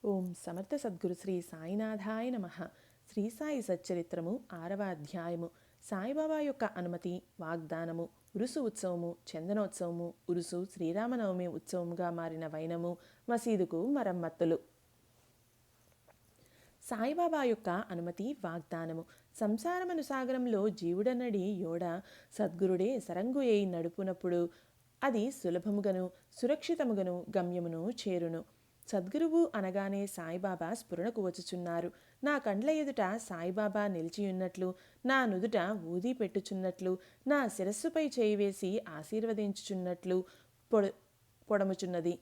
ఓం సమర్థ సద్గురు శ్రీ సాయినాథాయ నమ. శ్రీ సాయి సచ్చరిత్రము 6వ అధ్యాయము. సాయిబాబా యొక్క అనుమతి, వాగ్దానము. ఉరుసు ఉత్సవము, చందనోత్సవము. ఉరుసు శ్రీరామనవమి ఉత్సవముగా మారిన వైనము, మసీదుకు మరమ్మత్తులు. సాయిబాబా యొక్క అనుమతి, వాగ్దానము. సంసారమను సాగరంలో జీవుడనడి యోడ సద్గురుడే సరంగు ఏయి నడుపునప్పుడు అది సులభముగను సురక్షితముగను గమ్యమును చేరును. సద్గురువు అనగానే సాయిబాబా స్ఫురణకు వచ్చుచున్నారు. నా కండ్ల ఎదుట సాయిబాబా నిలిచియున్నట్లు, నా నుదుట ఊది పెట్టుచున్నట్లు, నా శిరస్సుపై చేయివేసి ఆశీర్వదించుచున్నట్లు పొడముచున్నది.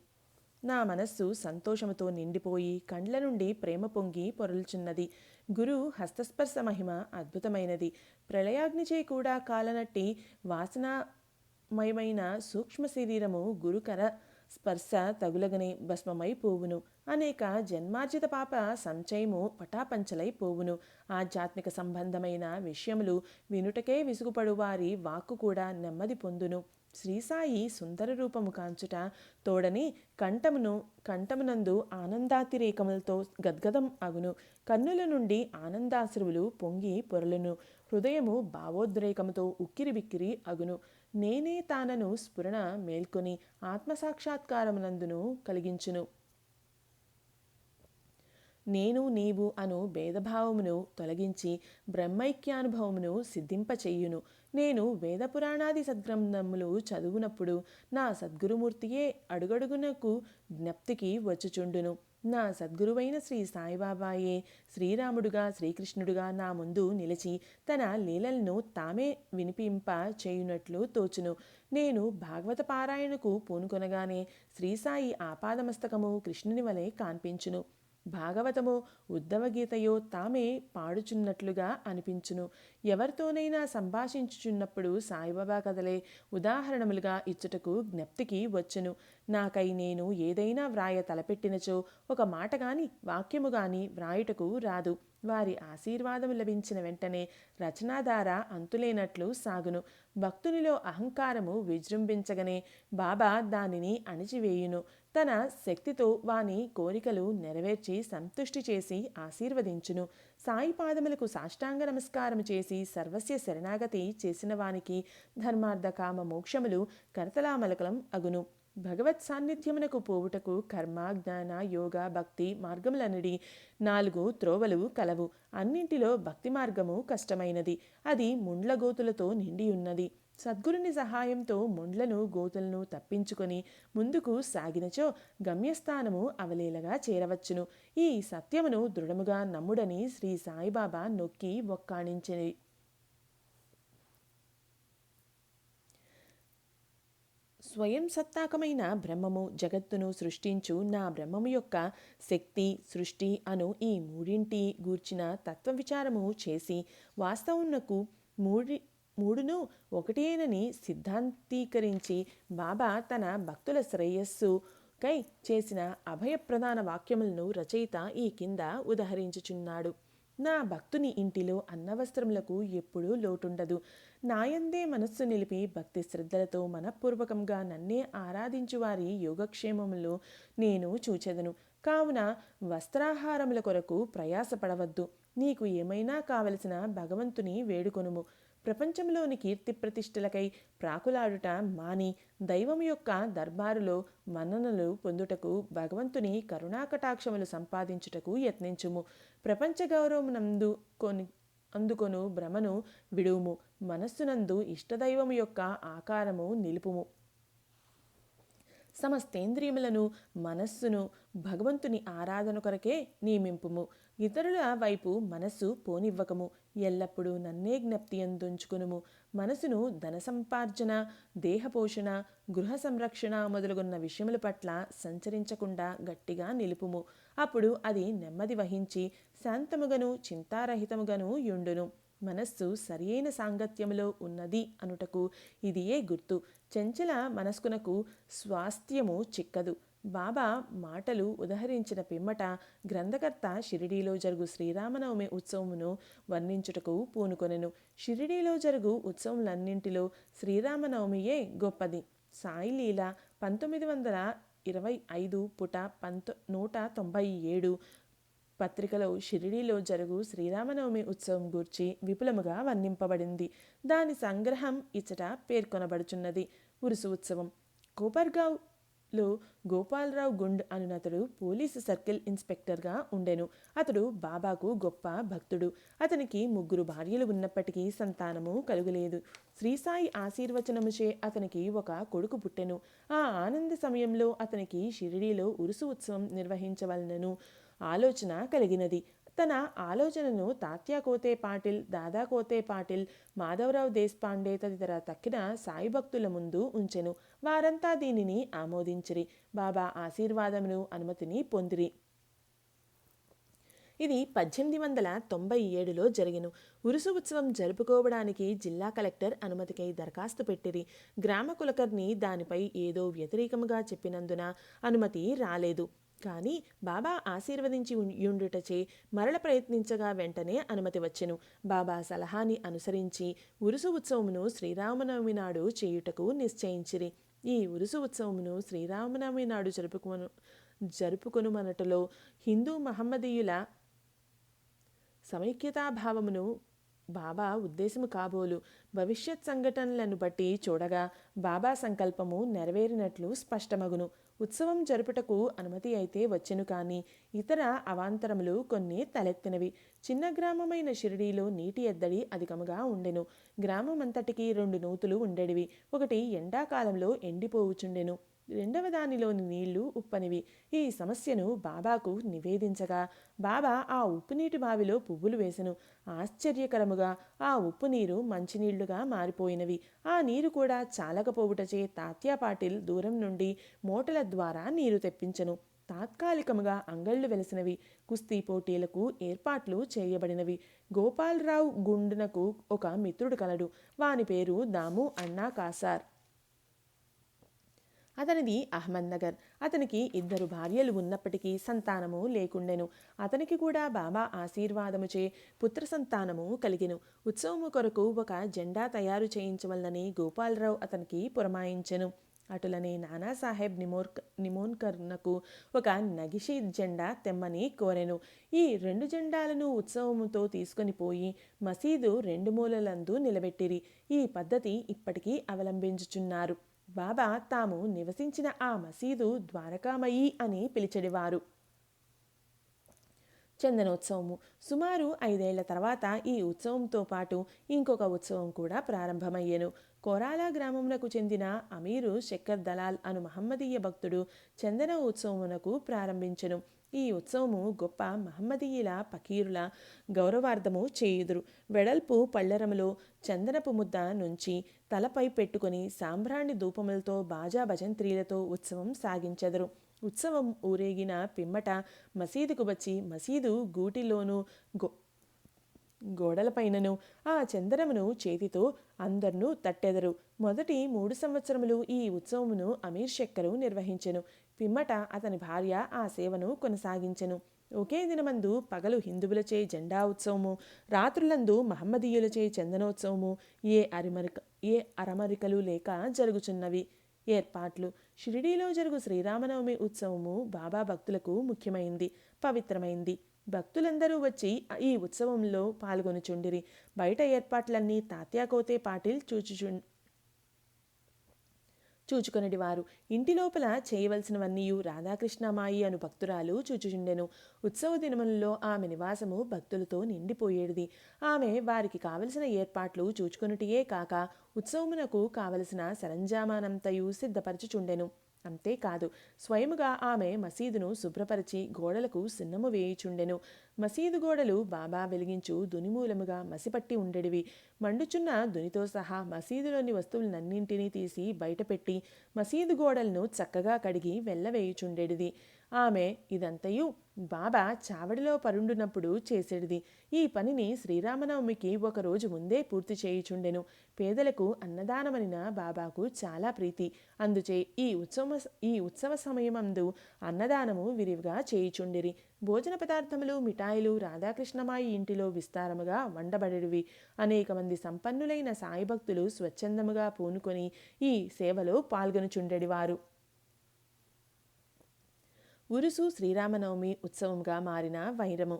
నా మనస్సు సంతోషముతో నిండిపోయి కండ్ల నుండి ప్రేమ పొంగి పొరలుచున్నది. గురు హస్తస్పర్శ మహిమ అద్భుతమైనది. ప్రళయాగ్నిచే కూడా కాలనట్టి వాసనామయమైన సూక్ష్మ శరీరము గురుకర స్పర్శ తగులగనే భస్మమై పోవును. అనేక జన్మార్జిత పాప సంచయము పటాపంచలై పోవును. ఆధ్యాత్మిక సంబంధమైన విషయములు వినుటకే విసుగుపడు వారి వాక్కు కూడా నెమ్మది పొందును. శ్రీసాయి సుందర రూపము కాంచుట తోడని కంఠమునందు ఆనందాతిరేకములతో గద్గదం అగును. కన్నుల నుండి ఆనందాశ్రువులు పొంగి పొరలును. హృదయము భావోద్రేకముతో ఉక్కిరిబిక్కిరి అగును. నేనే తానను స్ఫురణ మేల్కొని ఆత్మసాక్షాత్కారమునందును కలిగించును. నేను నీవు అను భేదభావమును తొలగించి బ్రహ్మైక్యానుభవమును సిద్ధింపచెయ్యును. నేను వేదపురాణాది సద్గ్రంథములు చదువునప్పుడు నా సద్గురుమూర్తియే అడుగడుగునకు జ్ఞప్తికి వచ్చుచుండును. నా సద్గురువైన శ్రీ సాయిబాబాయే శ్రీరాముడుగా శ్రీకృష్ణుడుగా నా ముందు నిలిచి తన లీలలను తామే వినిపింప చేయునట్లు తోచును. నేను భాగవత పారాయణకు పూనుకొనగానే శ్రీసాయి ఆపాదమస్తకము కృష్ణుని వలె కాన్పించును. భాగవతము ఉద్ధవగీతయో తామే పాడుచున్నట్లుగా అనిపించును. ఎవరితోనైనా సంభాషించుచున్నప్పుడు సాయిబాబా కథలే ఉదాహరణములుగా ఇచ్చుటకు జ్ఞప్తికి వచ్చును. నాకై నేను ఏదైనా వ్రాయ తలపెట్టినచో ఒక మాట గాని వాక్యము గాని వ్రాయుటకు రాదు. వారి ఆశీర్వాదము లభించిన వెంటనే రచనాధార అంతులేనట్లు సాగును. భక్తునిలో అహంకారము విజృంభించగనే బాబా దానిని అణిచివేయును. తన శక్తితో వాని కోరికలు నెరవేర్చి సంతుష్టి చేసి ఆశీర్వదించును. సాయి పాదములకు సాష్టాంగ నమస్కారము చేసి సర్వస్య శరణాగతి చేసిన వానికి ధర్మార్థ కామ మోక్షములు కరతలామలకలం అగును. భగవత్ సాన్నిధ్యమునకు పోవుటకు కర్మ, జ్ఞాన, యోగ, భక్తి మార్గములనడి 4 త్రోవలు కలవు. అన్నింటిలో భక్తి మార్గము కష్టమైనది. అది ముండ్ల గోతులతో నిండియున్నది. సద్గురుని సహాయంతో ముండ్లను గోతులను తప్పించుకొని ముందుకు సాగినచో గమ్యస్థానము అవలీలగా చేరవచ్చును. ఈ సత్యమును దృఢముగా నమ్ముడని శ్రీ సాయిబాబా నొక్కి ఒక్కాణించినది. స్వయం సత్తాకమైన బ్రహ్మము జగత్తును సృష్టించు నా బ్రహ్మము యొక్క శక్తి, సృష్టి అను ఈ మూడింటి గూర్చిన తత్వ విచారము చేసి వాస్తవమునకు మూడును ఒకటేనని సిద్ధాంతీకరించి బాబా తన భక్తుల శ్రేయస్సుకై చేసిన అభయప్రదాన వాక్యములను రచయిత ఈ కింద ఉదహరించుచున్నాడు. నా భక్తుని ఇంటిలో అన్నవస్త్రములకు ఎప్పుడూ లోటుండదు. నాయందే మనస్సు నిలిపి భక్తి శ్రద్ధలతో మనఃపూర్వకంగా నన్నే ఆరాధించు వారి యోగక్షేమములు నేను చూచెదను. కావున వస్త్రాహారముల కొరకు ప్రయాసపడవద్దు. నీకు ఏమైనా కావలసిన భగవంతుని వేడుకొనుము. ప్రపంచంలోని కీర్తి ప్రతిష్టలకై ప్రాకులాడుట మాని దైవం యొక్క దర్బారులో మన్ననలు పొందుటకు భగవంతుని కరుణాకటాక్షములు సంపాదించుటకు యత్నించుము. ప్రపంచ గౌరవమునందు అందుకొను భ్రమను విడువుము. మనస్సునందు ఇష్టదైవము యొక్క ఆకారము నిలుపుము. సమస్తేంద్రియములను మనస్సును భగవంతుని ఆరాధన కొరకే నియమింపుము. ఇతరుల వైపు మనస్సు పోనివ్వకము. ఎల్లప్పుడూ నన్నే జ్ఞప్తి అందుంచుకునుము. మనసును ధన సంపార్జన, దేహపోషణ, గృహ సంరక్షణ మొదలుగున్న విషయముల పట్ల సంచరించకుండా గట్టిగా నిలుపుము. అప్పుడు అది నెమ్మది వహించి శాంతముగను చింతారహితముగను యుండును. మనస్సు సరియైన సాంగత్యములో ఉన్నది అనుటకు ఇదియే గుర్తు. చంచల మనస్కునకు స్వాస్థ్యము చిక్కదు. బాబా మాటలు ఉదహరించిన పిమ్మట గ్రంథకర్త షిరిడీలో జరుగు శ్రీరామనవమి ఉత్సవమును వర్ణించుటకు పూనుకొనెను. షిరిడీలో జరుగు ఉత్సవములన్నింటిలో శ్రీరామనవమియే గొప్పది. సాయిలీల 1900 25 పుట 197 పత్రికలో షిరిడీలో జరుగు శ్రీరామనవమి ఉత్సవం గూర్చి విపులముగా వర్ణింపబడింది. దాని సంగ్రహం ఇచ్చట పేర్కొనబడుచున్నది. ఉరుసు ఉత్సవం. కోపర్గావ్లో గోపాలరావు గుండ్ అనునతడు పోలీసు సర్కిల్ ఇన్స్పెక్టర్గా ఉండెను. అతడు బాబాకు గొప్ప భక్తుడు. అతనికి 3 భార్యలు ఉన్నప్పటికీ సంతానము కలుగలేదు. శ్రీసాయి ఆశీర్వచనముచే అతనికి ఒక కొడుకు పుట్టెను. ఆ ఆనంద సమయంలో అతనికి షిరిడీలో ఉరుసు ఉత్సవం నిర్వహించవలనను ఆలోచన కలిగినది. తన ఆలోచనను తాత్యా కోతే పాటిల్, దాదా కోతే పాటిల్, మాధవరావు దేశపాండే తదితర తక్కిన సాయి భక్తుల ముందు ఉంచెను. వారంతా దీనిని ఆమోదించిరి. బాబా ఆశీర్వాదమును అనుమతిని పొందిరి. ఇది 1897లో జరిగెను. ఉరుసు ఉత్సవం జరుపుకోవడానికి జిల్లా కలెక్టర్ అనుమతికై దరఖాస్తు పెట్టిరి. గ్రామ కులకర్ణి దానిపై ఏదో వ్యతిరేకముగా చెప్పినందున అనుమతి రాలేదు. కానీ బాబా ఆశీర్వదించి యుండుటచే మరల ప్రయత్నించగా వెంటనే అనుమతి వచ్చెను. బాబా సలహాని అనుసరించి ఉరుసు ఉత్సవమును శ్రీరామనవమి నాడు చేయుటకు నిశ్చయించిరి. ఈ ఉరుసు ఉత్సవమును శ్రీరామనవమి నాడు జరుపుకొనుమనటలో హిందూ మహమ్మదీయుల సమైక్యతాభావమును బాబా ఉద్దేశము కాబోలు. భవిష్యత్ సంఘటనలను బట్టి చూడగా బాబా సంకల్పము నెరవేరినట్లు స్పష్టమగును. ఉత్సవం జరుపుటకు అనుమతి అయితే వచ్చెను, కానీ ఇతర అవాంతరములు కొన్ని తలెత్తినవి. చిన్న గ్రామమైన షిరిడీలో నీటి ఎద్దడి అధికముగా ఉండెను. గ్రామమంతటికి 2 నూతులు ఉండేటివి. ఒకటి ఎండాకాలంలో ఎండిపోవుచుండెను. రెండవ దానిలోని నీళ్లు ఉప్పనివి. ఈ సమస్యను బాబాకు నివేదించగా బాబా ఆ ఉప్పునీటి బావిలో పువ్వులు వేసెను. ఆశ్చర్యకరముగా ఆ ఉప్పు నీరు మంచినీళ్లుగా మారిపోయినవి. ఆ నీరు కూడా చాలకపోవుటచే తాత్యా పాటిల్ దూరం నుండి మోటల ద్వారా నీరు తెప్పించెను. తాత్కాలికముగా అంగళ్ళు వెలిసినవి. కుస్తీ పోటీలకు ఏర్పాట్లు చేయబడినవి. గోపాలరావు గుండునకు ఒక మిత్రుడు కలడు. వాని పేరు దాము అన్నా కాసార్. అతనిది అహ్మద్నగర్. అతనికి 2 భార్యలు ఉన్నప్పటికీ సంతానము లేకుండెను. అతనికి కూడా బాబా ఆశీర్వాదముచే పుత్ర సంతానము కలిగెను. ఉత్సవము కొరకు ఒక జెండా తయారు చేయించవలనని గోపాలరావు అతనికి పురమాయించెను. అటులనే నానాసాహెబ్ నిమోన్కర్నకు ఒక నగిషీ జెండా తెమ్మని కోరెను. ఈ 2 జెండాలను ఉత్సవముతో తీసుకొని పోయి మసీదు 2 మూలలందు నిలబెట్టిరి. ఈ పద్ధతి ఇప్పటికీ అవలంబించుచున్నారు. బాబా తాము నివసించిన ఆ మసీదు ద్వారకామయి అని పిలిచెడివారు. చందనోత్సవము. సుమారు 5 ఏళ్ల తర్వాత ఈ ఉత్సవంతో పాటు ఇంకొక ఉత్సవం కూడా ప్రారంభమయ్యెను. కోరాలా గ్రామమునకు చెందిన అమీరు శక్కర్ దలాల్ అను మహమ్మదీయ భక్తుడు చందన ఉత్సవమునకు ప్రారంభించెను. ఈ ఉత్సవము గొప్ప మహమ్మదీయుల పకీరుల గౌరవార్థము చేయుదురు. వెడల్పు పళ్ళెరములో చందనపు ముద్ద నుంచి తలపై పెట్టుకొని సాంబ్రాణి ధూపములతో బాజా భజంత్రీలతో ఉత్సవం సాగించెదరు. ఉత్సవం ఊరేగిన పిమ్మట మసీదుకు వచ్చి మసీదు గూటిలోనూ గోడలపైనను ఆ చందనమును చేతితో అందర్నూ తట్టెదరు. మొదటి 3 సంవత్సరములు ఈ ఉత్సవమును అమీర్ శక్కరు నిర్వహించెను. పిమ్మట అతని భార్య ఆ సేవను కొనసాగించెను. ఒకే దినమందు పగలు హిందువులచే జెండా ఉత్సవము, రాత్రులందు మహమ్మదీయులచే చందనోత్సవము ఏ అరమరికలు లేక జరుగుచున్నవి. ఏర్పాట్లు. షిరిడీలో జరుగు శ్రీరామనవమి ఉత్సవము బాబా భక్తులకు ముఖ్యమైంది, పవిత్రమైంది. భక్తులందరూ వచ్చి ఈ ఉత్సవంలో పాల్గొనుచుండిరి. బయట ఏర్పాట్లన్నీ తాత్యా కోతే పాటిల్ చూచుకొనిటివారు. ఇంటి లోపల చేయవలసినవన్నీ రాధాకృష్ణమాయి అను భక్తురాలు చూచుచుండెను. ఉత్సవ దినములలో ఆమె నివాసము భక్తులతో నిండిపోయేది. ఆమె వారికి కావలసిన ఏర్పాట్లు చూచుకొనుటియే కాక ఉత్సవమునకు కావలసిన సరంజామానంతయు సిద్ధపరచుచుండెను. అంతేకాదు, స్వయముగా ఆమె మసీదును శుభ్రపరిచి గోడలకు సున్నము వేయుచుండెను. మసీదు గోడలు బాబా వెలిగించు దునిమూలముగా మసిపట్టి ఉండెడివి. మండుచున్న దునితో సహా మసీదులోని వస్తువులన్నింటినీ తీసి బయటపెట్టి మసీదు గోడలను చక్కగా కడిగి వెళ్ళవేయుచుండెడిది. ఆమె ఇదంతయు బాబా చావడిలో పరుండునప్పుడు చేసేడిది. ఈ పనిని శ్రీరామనవమికి 1 రోజు ముందే పూర్తి చేయుచుండెను. పేదలకు అన్నదానమనిన బాబాకు చాలా ప్రీతి. అందుచే ఈ ఉత్సవ సమయమందు అన్నదానము విరివిగా చేయుచుండిరి. భోజన పదార్థములు, మిఠాయిలు రాధాకృష్ణమాయి ఇంటిలో విస్తారముగా వండబడివి. అనేక మంది సంపన్నులైన సాయి భక్తులు స్వచ్ఛందముగా పూనుకొని ఈ సేవలో పాల్గొనుచుండెడివారు. ఉరుసు శ్రీరామనవమి ఉత్సవంగా మారిన వైరము.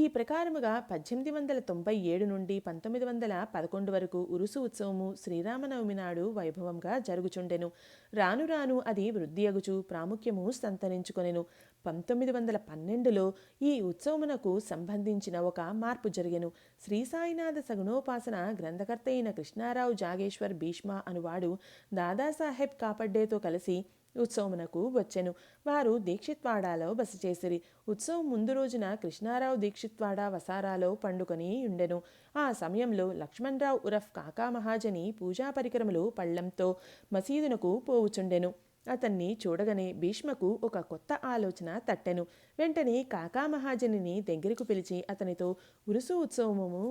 ఈ ప్రకారముగా 1897 నుండి 1911 వరకు ఉరుసు ఉత్సవము శ్రీరామనవమి నాడు వైభవంగా జరుగుచుండెను. రాను రాను అది వృద్ధి అగుచు ప్రాముఖ్యము సంతరించుకొనెను. 1912లో ఈ ఉత్సవమునకు సంబంధించిన ఒక మార్పు జరిగెను. శ్రీ సాయినాథ సగుణోపాసన గ్రంథకర్త అయిన కృష్ణారావు జాగేశ్వర్ భీష్మ అనువాడు దాదాసాహెబ్ కాపడ్డేతో కలిసి ఉత్సవమునకు వచ్చెను. వారు దీక్షిత్వాడాలో బస చేసిరి. ఉత్సవం ముందు రోజున కృష్ణారావు దీక్షిత్వాడ వసారాలో పండుకొని ఉండెను. ఆ సమయంలో లక్ష్మణరావు ఉరఫ్ కాకా మహాజని పూజా పరికరములు పళ్లంతో మసీదునకు పోవుచుండెను. అతన్ని చూడగానే భీష్మకు ఒక కొత్త ఆలోచన తట్టెను. వెంటనే కాకా మహాజనిని దగ్గరకు పిలిచి అతనితో ఉరుసు ఉత్సవము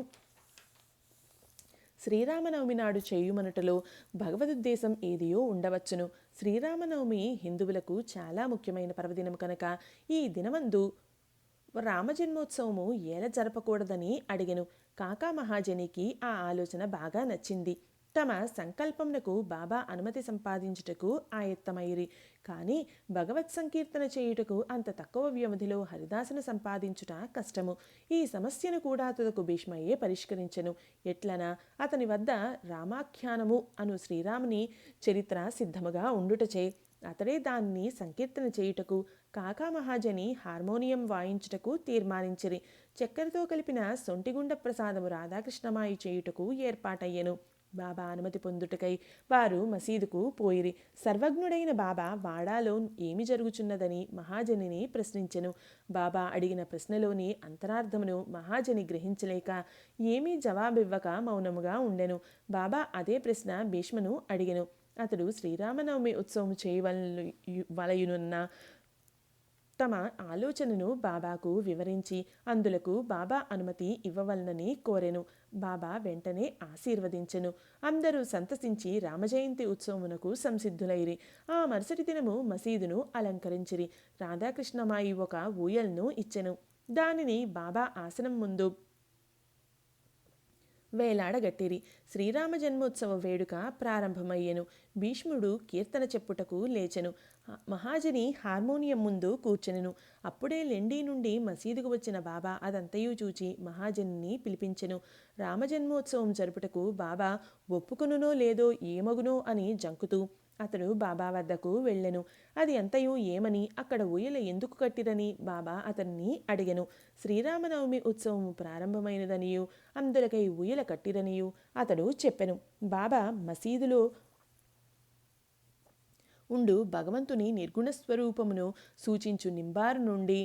శ్రీరామనవమి నాడు చేయుమనుటలో భగవదుద్దేశం ఏదియో ఉండవచ్చును. శ్రీరామనవమి హిందువులకు చాలా ముఖ్యమైన పర్వదినం కనుక ఈ దినమందు రామజన్మోత్సవము ఏల జరపకూడదని అడిగెను. కాకా మహాజనికి ఆ ఆలోచన బాగా నచ్చింది. తమ సంకల్పమునకు బాబా అనుమతి సంపాదించుటకు ఆయత్తమైరి. కానీ భగవత్ సంకీర్తన చేయుటకు అంత తక్కువ వ్యవధిలో హరిదాసును సంపాదించుట కష్టము. ఈ సమస్యను కూడా తుదకు భీష్మయే పరిష్కరించెను. ఎట్లనా అతని వద్ద రామాఖ్యానము అను శ్రీరాముని చరిత్ర సిద్ధముగా ఉండుటచే అతడే దాన్ని సంకీర్తన చేయుటకు కాకా మహాజని హార్మోనియం వాయించుటకు తీర్మానించిరి. చక్కెరతో కలిపిన సొంటిగుండ ప్రసాదము రాధాకృష్ణమాయి చేయుటకు ఏర్పాటయ్యెను. బాబా అనుమతి పొందుటకై వారు మసీదుకు పోయిరి. సర్వజ్ఞుడైన బాబా వాడాలో ఏమి జరుగుచున్నదని మహాజనిని ప్రశ్నించెను. బాబా అడిగిన ప్రశ్నలోని అంతరార్థమును మహాజని గ్రహించలేక ఏమీ జవాబివ్వక మౌనముగా ఉండెను. బాబా అదే ప్రశ్న భీష్మను అడిగెను. అతడు శ్రీరామనవమి ఉత్సవం చేయవలయునున్న తమ ఆలోచనను బాబాకు వివరించి అందులకు బాబా అనుమతి ఇవ్వవలనని కోరెను. బాబా వెంటనే ఆశీర్వదించెను. అందరూ సంతసించి రామజయంతి ఉత్సవమునకు సంసిద్ధులైరి. ఆ మరుసటి దినము మసీదును అలంకరించిరి. రాధాకృష్ణమాయి ఒక ఊయల్ను ఇచ్చెను. దానిని బాబా ఆసనం ముందు వేలాడగట్టిరి. శ్రీరామ జన్మోత్సవ వేడుక ప్రారంభమయ్యెను. భీష్ముడు కీర్తన చెప్పుటకు లేచెను. మహాజని హార్మోనియం ముందు కూర్చెనెను. అప్పుడే లెండి నుండి మసీదుకు వచ్చిన బాబా అదంతయు చూచి మహాజనిని పిలిపించెను. రామజన్మోత్సవం జరుపుటకు బాబా ఒప్పుకొనునో లేదో ఏమగునో అని జంకుతూ అతడు బాబా వద్దకు వెళ్ళెను. అది అంతయు ఏమని అక్కడ ఊయల ఎందుకు కట్టిరని బాబా అతన్ని అడిగెను. శ్రీరామనవమి ఉత్సవము ప్రారంభమైనదనియు అందులకై ఊయల కట్టిరనియు అతడు చెప్పెను. బాబా మసీదులో ఉండు భగవంతుని నిర్గుణ స్వరూపమును సూచించు నింబారు నుండి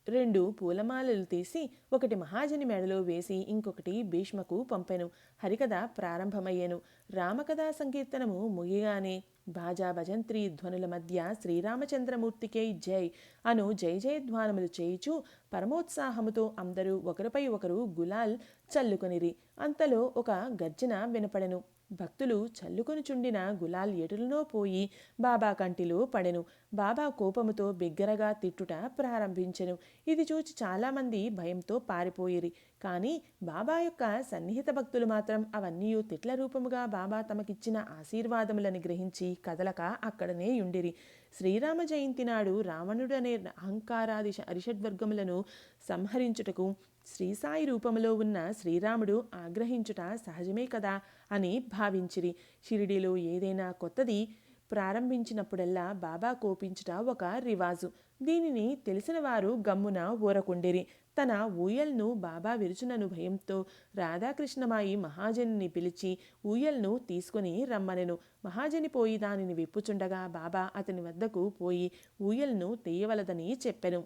2 పూలమాలలు తీసి ఒకటి మహాజని మెడలో వేసి ఇంకొకటి భీష్మకు పంపెను. హరికథ ప్రారంభమయ్యెను. రామకథా సంకీర్తనము ముగిగానే బాజా భజంత్రి ధ్వనుల మధ్య శ్రీరామచంద్రమూర్తికే జై అను జయ జయధ్వానములు చేయుచు పరమోత్సాహముతో అందరూ ఒకరిపై ఒకరు గులాల్ చల్లుకొనిరి. అంతలో ఒక గర్జన వినపడెను. భక్తులు చల్లుకొనుచుండిన గులాల్ ఎటులనో పోయి బాబా కంటిలో పడెను. బాబా కోపముతో బిగ్గరగా తిట్టుట ప్రారంభించెను. ఇది చూచి చాలామంది భయంతో పారిపోయిరి. కానీ బాబా యొక్క సన్నిహిత భక్తులు మాత్రం అవన్నీ తిట్ల రూపముగా బాబా తమకిచ్చిన ఆశీర్వాదములని గ్రహించి కదలక అక్కడనే యుండిరి. శ్రీరామ జయంతి నాడు రావణుడనే అహంకారాది అరిషడ్వర్గములను సంహరించుటకు శ్రీసాయి రూపములో ఉన్న శ్రీరాముడు ఆగ్రహించుట సహజమే కదా అని భావించిరి. షిరిడీలో ఏదైనా కొత్తది ప్రారంభించినప్పుడల్లా బాబా కోపించుట ఒక రివాజు. దీనిని తెలిసిన వారు గమ్మున ఊరకుండిరి. తన ఊయల్ను బాబా విరుచునను భయంతో రాధాకృష్ణమాయి మహాజనిని పిలిచి ఊయల్ను తీసుకుని రమ్మనెను. మహాజని పోయి దానిని విప్పుచుండగా బాబా అతని వద్దకు పోయి ఊయల్ను తీయవలదని చెప్పెను.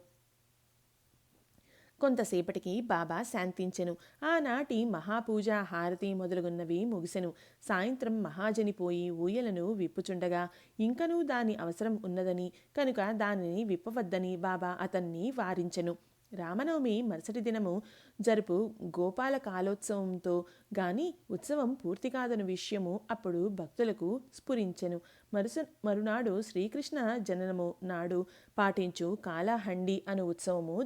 కొంతసేపటికి బాబా శాంతించెను. ఆనాటి మహాపూజ హారతి మొదలుగున్నవి ముగిసెను. సాయంత్రం మహాజని పోయి ఊయలను విప్పుచుండగా ఇంకనూ దాని అవసరం ఉన్నదని కనుక దానిని విప్పవద్దని బాబా అతన్ని వారించెను. రామనవమి మరుసటి దినము జరుపు గోపాల కాలోత్సవంతో గాని ఉత్సవం పూర్తి కాదను విషయము అప్పుడు భక్తులకు స్ఫురించెను. మరునాడు శ్రీకృష్ణ జననము నాడు పాటించు కాలాహండి అను ఉత్సవము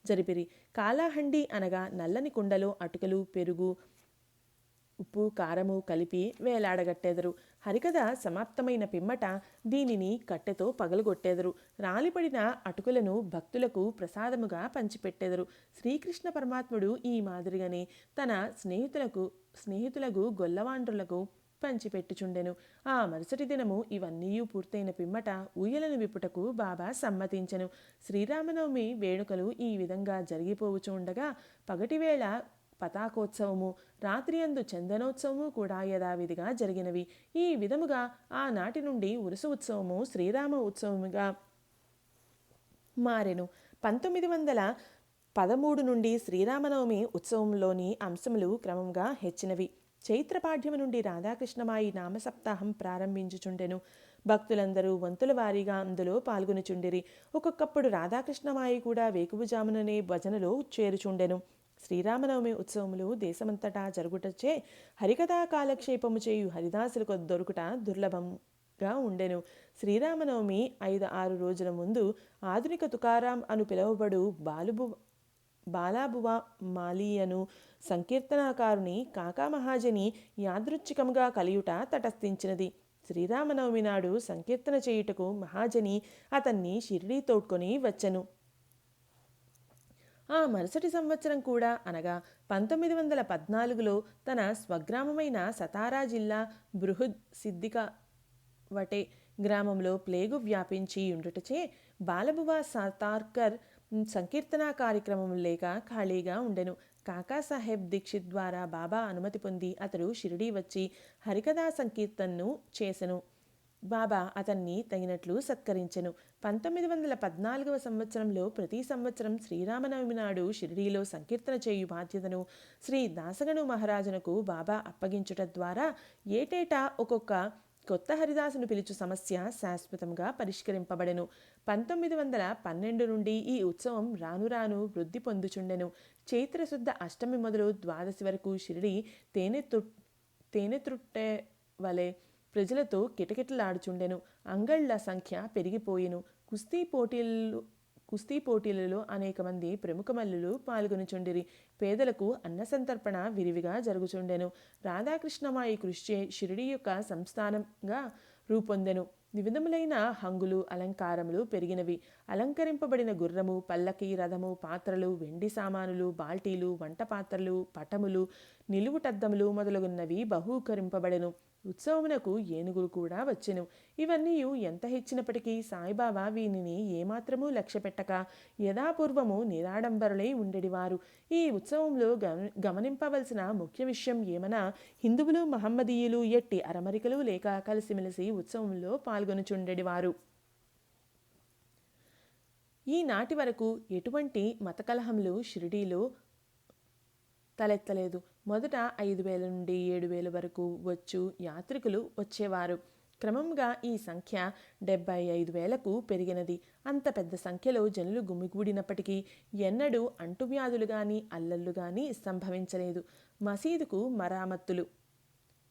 జరిపిరి. కాలాహండి అనగా నల్లని కుండలో అటుకలు, పెరుగు, ఉప్పు, కారము కలిపి వేలాడగట్టెదరు. హరికథ సమాప్తమైన పిమ్మట దీనిని కట్టెతో పగలగొట్టెదరు. రాలిపడిన అటుకులను భక్తులకు ప్రసాదముగా పంచిపెట్టెదరు. శ్రీకృష్ణ పరమాత్ముడు ఈ మాదిరిగానే తన స్నేహితులకు గొల్లవాండ్రులకు పంచిపెట్టుచుండెను. ఆ మరుసటి దినము ఇవన్నీ పూర్తయిన పిమ్మట ఊయలను విప్పుటకు బాబా సమ్మతించెను. శ్రీరామనవమి వేడుకలు ఈ విధంగా జరిగిపోవుచుండగా పగటివేళ పతాకోత్సవము, రాత్రియందు చందనోత్సవము కూడా యథావిధిగా జరిగినవి. ఈ విధముగా ఆనాటి నుండి ఉరుసు ఉత్సవము శ్రీరామ ఉత్సవముగా మారెను. 1913 నుండి శ్రీరామనవమి ఉత్సవంలోని అంశములు క్రమంగా హెచ్చినవి. చైత్రపాఠ్యము నుండి రాధాకృష్ణమాయి నామసప్తాహం ప్రారంభించుచుండెను. భక్తులందరూ వంతుల వారీగా అందులో పాల్గొనుచుండిరి. ఒక్కొక్కప్పుడు రాధాకృష్ణమాయి కూడా వేకువజాముననే భజనలో చేరుచుండెను. శ్రీరామనవమి ఉత్సవములు దేశమంతటా జరుగుటచే హరికథా కాలక్షేపము చేయు హరిదాసులకు దొరుకుట దుర్లభంగా ఉండెను. శ్రీరామనవమి 5-6 రోజుల ముందు ఆధునిక తుకారాం అను పిలువబడు బాలాబువ మాలీయను సంకీర్తనాకారుని కాకా మహాజని యాదృచ్ఛికముగా కలియుట తటస్థించినది. శ్రీరామనవమి నాడు సంకీర్తన చేయుటకు మహాజని అతన్ని షిరిడీ తోడ్కొని వచ్చెను. ఆ మరుసటి సంవత్సరం కూడా అనగా 1914లో తన స్వగ్రామమైన సతారా జిల్లా బృహద్ సిద్దికవటే గ్రామంలో ప్లేగు వ్యాపించి ఉండుటచే బాలబువ సతార్కర్ సంకీర్తనా కార్యక్రమం లేక ఖాళీగా ఉండెను. కాకాసాహెబ్ దీక్షిత్ ద్వారా బాబా అనుమతి పొంది అతడు షిరిడీ వచ్చి హరికథా సంకీర్తనను చేసెను. బాబా అతన్ని తగినట్లు సత్కరించెను. 1914వ సంవత్సరంలో ప్రతి సంవత్సరం శ్రీరామనవమి నాడు షిరిడీలో సంకీర్తన చేయు బాధ్యతను శ్రీ దాసగను మహారాజునకు బాబా అప్పగించుట ద్వారా ఏటేటా ఒక్కొక్క కొత్త హరిదాసును పిలుచు సమస్య శాశ్వతంగా పరిష్కరింపబడెను. 1912 నుండి ఈ ఉత్సవం రాను రాను వృద్ధి పొందుచుండెను. చైత్రశుద్ధ అష్టమి మొదలు ద్వాదశి వరకు షిరిడి తేనెతుట్టె వలె ప్రజలతో కిటకిటలాడుచుండెను. అంగళ్ల సంఖ్య పెరిగిపోయెను. కుస్తీ పోటీలలో అనేక మంది ప్రముఖ మల్లులు పాల్గొనుచుండిరి. పేదలకు అన్న సంతర్పణ విరివిగా జరుగుచుండెను. రాధాకృష్ణమాయి కృషి షిరిడి యొక్క సంస్థానంగా రూపొందెను. వివిధములైన హంగులు అలంకారములు పెరిగినవి. అలంకరింపబడిన గుర్రము, పల్లకి, రథము, పాత్రలు, వెండి సామానులు, బాల్టీలు, వంట పాత్రలు, పటములు, నిలువుటద్దములు మొదలగున్నవి బహూకరింపబడెను. ఉత్సవమునకు ఏనుగులు కూడా వచ్చెను. ఇవన్నీ ఎంత హెచ్చినప్పటికీ సాయిబాబా వీనిని ఏమాత్రమూ లక్ష్యపెట్టక యథాపూర్వము నిరాడంబరులై ఉండేవారు. ఈ ఉత్సవంలో గమనింపవలసిన ముఖ్య విషయం ఏమనా హిందువులు మహమ్మదీయులు ఎట్టి అరమరికలు లేక కలిసిమెలిసి ఉత్సవంలో పాల్గొనుచుండెడివారు. ఈనాటి వరకు ఎటువంటి మత కలహములు షిరిడీలో తలెత్తలేదు. మొదట 5,000 నుండి 7,000 వరకు వచ్చు యాత్రికులు వచ్చేవారు. క్రమంగా ఈ సంఖ్య 75,000కు పెరిగినది. అంత పెద్ద సంఖ్యలో జనులు గుమిగూడినప్పటికీ ఎన్నడూ అంటువ్యాధులు గాని అల్లర్లు గాని సంభవించలేదు. మసీదుకు మరామత్తులు.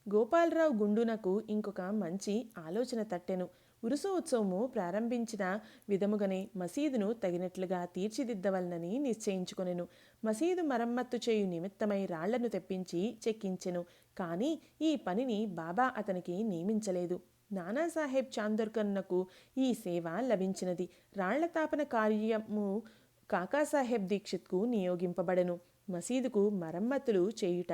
గోపాలరావు గుండునకు ఇంకొక మంచి ఆలోచన తట్టెను. ఉరుసు ఉత్సవము ప్రారంభించిన విధముగానే మసీదును తగినట్లుగా తీర్చిదిద్దవలనని నిశ్చయించుకొనెను. మసీదు మరమ్మత్తు చేయు నిమిత్తమై రాళ్లను తెప్పించి చెక్కించెను. కానీ ఈ పనిని బాబా అతనికి నియమించలేదు. నానాసాహెబ్ చాందోర్కర్నకు ఈ సేవ లభించినది. రాళ్ల తాపన కార్యము కాకాసాహెబ్ దీక్షిత్కు నియోగింపబడెను. మసీదుకు మరమ్మతులు చేయుట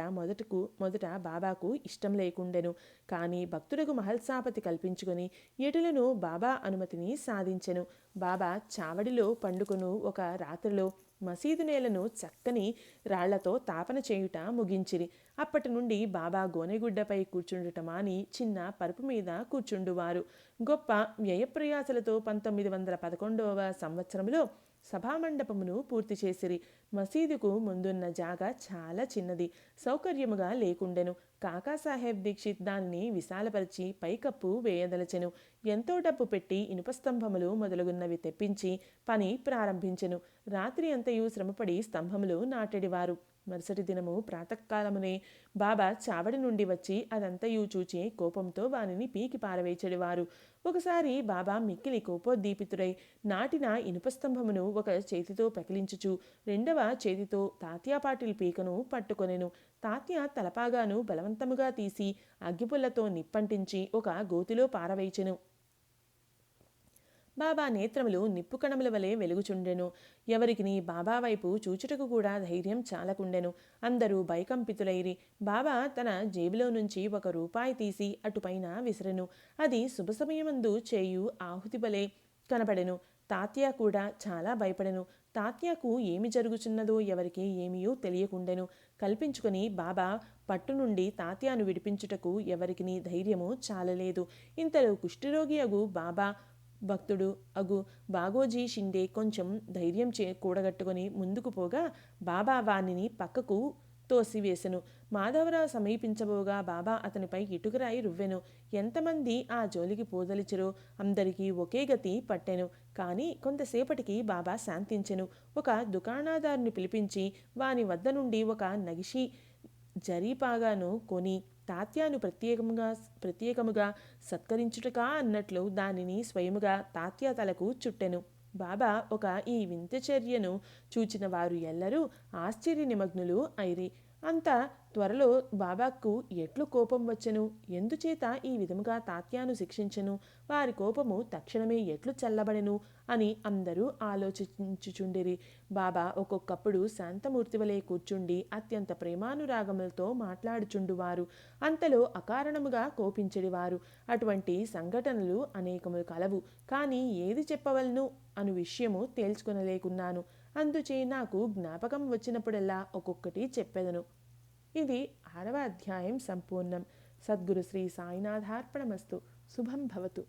మొదట బాబాకు ఇష్టం లేకుండెను. కానీ భక్తులకు మహల్సాపతి కల్పించుకొని ఎటులను బాబా అనుమతిని సాధించెను. బాబా చావడిలో పండుకొను ఒక రాత్రిలో మసీదు నేలను చక్కని రాళ్లతో తాపన చేయుట ముగించిరి. అప్పటి నుండి బాబా గోనెగుడ్డపై కూర్చుండుట మాని చిన్న పరుపు మీద కూర్చుండువారు. గొప్ప వ్యయప్రయాసలతో 1911వ సంవత్సరంలో సభామండపమును పూర్తి చేసిరి. మసీదుకు ముందున్న జాగా చాలా చిన్నది, సౌకర్యముగా లేకుండెను. కాకాసాహెబ్ దీక్షిత్ దానిని విశాలపరిచి పైకప్పు వేయదలచెను. ఎంతో డబ్బు పెట్టి ఇనుపస్తంభములు మొదలగున్నవి తెప్పించి పని ప్రారంభించెను. రాత్రి అంతయు శ్రమపడి స్తంభములు నాటెడివారు. మరుసటి దినము ప్రాతకాలమునే బాబా చావడి నుండి వచ్చి అదంతయు చూచి కోపంతో వానిని పీకి పారవేచెడివారు. ఒకసారి బాబా మిక్కిలి కోపోద్దీపితుడై నాటిన ఇనుపస్తంభమును ఒక చేతితో పెకిలించుచు రెండవ చేతితో తాత్యా పాటిల్ పీకను పట్టుకొనెను. తాత్య తలపాగాను బలవంతముగా తీసి అగ్గిపుల్లతో నిప్పంటించి ఒక గోతిలో పారవేచెను. బాబా నేత్రములు నిప్పు కణముల వలె వెలుగుచుండెను. ఎవరికిని బాబా వైపు చూచుటకు కూడా ధైర్యం చాలకుండెను. అందరూ భయకంపితులైరి. బాబా తన జేబులో నుంచి ₹1 తీసి అటుపైన విసిరెను. అది శుభ సమయమందు చేయు ఆహుతి వలె కనపడెను. తాత్య కూడా చాలా భయపడెను. తాత్యకు ఏమి జరుగుచున్నదో ఎవరికి ఏమీయూ తెలియకుండెను. కల్పించుకొని బాబా పట్టు నుండి తాత్యాను విడిపించుటకు ఎవరికిని ధైర్యము చాలలేదు. ఇంతలో కుష్ఠరోగి అగు బాబా భక్తుడు అగు బాగోజీ షిండే కొంచెం ధైర్యం కూడగట్టుకొని ముందుకు పోగా బాబా వానిని పక్కకు తోసివేసెను. మాధవరావు సమీపించబోగా బాబా అతనిపై ఇటుకరాయి రువ్వెను. ఎంతమంది ఆ జోలికి పోదలిచిరో అందరికీ ఒకే గతి పట్టెను. కానీ కొంతసేపటికి బాబా శాంతించెను. ఒక దుకాణదారుని పిలిపించి వాని వద్ద నుండి ఒక నగిషి జరీపాగాను కొని తాత్యాను ప్రత్యేకముగా సత్కరించుటకా అన్నట్లు దానిని స్వయముగా తాత్య తలకు చుట్టెను. బాబా ఒక ఈ వింత చర్యను చూచిన వారు ఎల్లరూ ఆశ్చర్య నిమగ్నులు అయిరి. అంత త్వరలో బాబాకు ఎట్లు కోపం వచ్చెను? ఎందుచేత ఈ విధముగా తాత్యాను శిక్షించెను? వారి కోపము తక్షణమే ఎట్లు చల్లబడెను అని అందరూ ఆలోచించుచుండిరి. బాబా ఒక్కొక్కప్పుడు శాంతమూర్తి వలె కూర్చుండి అత్యంత ప్రేమానురాగములతో మాట్లాడుచుండువారు. అంతలో అకారణముగా కోపించెడివారు. అటువంటి సంఘటనలు అనేకములు కలవు. కానీ ఏది చెప్పవలను అను విషయము తేల్చుకొనలేకున్నాను. అందుచే నాకు జ్ఞాపకం వచ్చినప్పుడల్లా ఒక్కొక్కటి చెప్పెదను. ఇది 6వ అధ్యాయం సంపూర్ణం. సద్గురు శ్రీ సాయినాథార్పణమస్తు. శుభం భవతు.